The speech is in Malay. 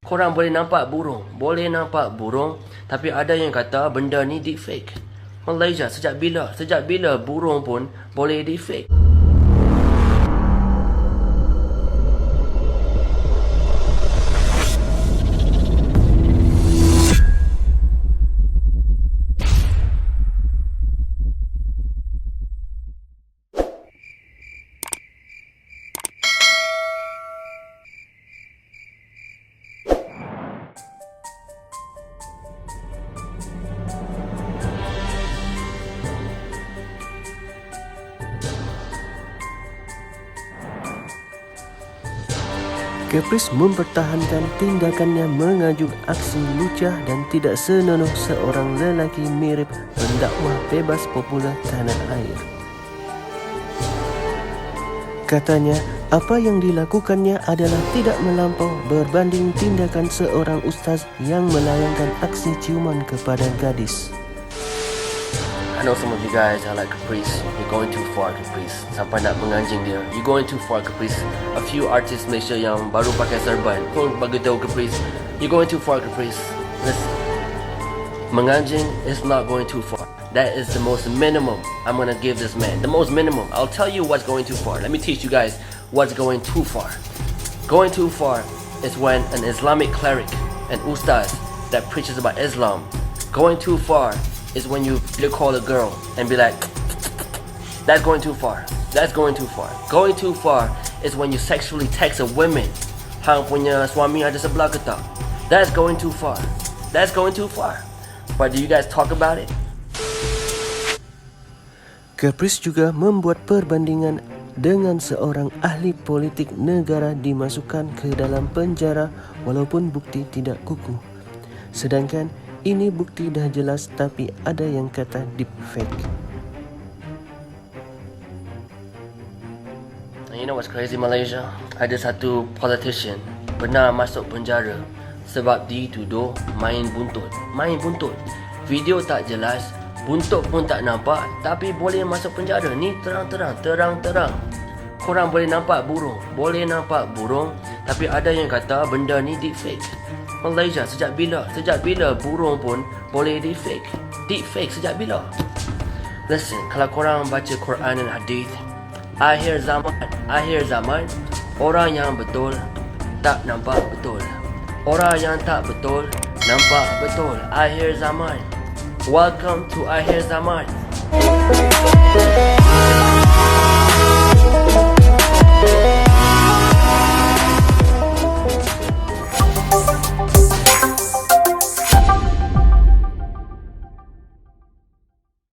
Korang boleh nampak burung, tapi ada yang kata benda ni deepfake. Malaysia, sejak bila burung pun boleh deepfake? Caprice mempertahankan tindakannya mengajuk aksi lucah dan tidak senonoh seorang lelaki mirip pendakwah bebas popular tanah air. Katanya, apa yang dilakukannya adalah tidak melampau berbanding tindakan seorang ustaz yang melayangkan aksi ciuman kepada gadis. I know some of you guys are like, Caprice, you're going too far, Caprice. Sampai nak menganjing dia. You're going too far, Caprice. A few artists Malaysia yang baru pakai serban pun bagi tahu Caprice, you're going too far, Caprice. Listen, menganjing is not going too far. That is the most minimum I'm gonna give this man. The most minimum. I'll tell you what's going too far. Let me teach you guys what's going too far. Going too far is when an Islamic cleric, an ustaz that preaches about Islam, going too far is when you call a girl and be like, that's going too far. That's going too far. Going too far is when you sexually text a woman, hang punya suami ada sebelah ke tak? That's going too far. That's going too far. But do you guys talk about it? Caprice juga membuat perbandingan dengan seorang ahli politik negara dimasukkan ke dalam penjara walaupun bukti tidak kukuh. Sedangkan ini bukti dah jelas tapi ada yang kata deepfake. You know what's crazy, Malaysia? Ada satu politician pernah masuk penjara sebab dituduh main buntut. Video tak jelas, buntut pun tak nampak, tapi boleh masuk penjara. Ni terang-terang. Korang boleh nampak burung, tapi ada yang kata benda ni deepfake. Malaysia, sejak bila burung pun boleh deepfake? Deepfake sejak bila? Listen, kalau korang baca Quran dan hadith, akhir zaman, orang yang betul tak nampak betul. Orang yang tak betul nampak betul. Akhir zaman. Welcome to akhir zaman.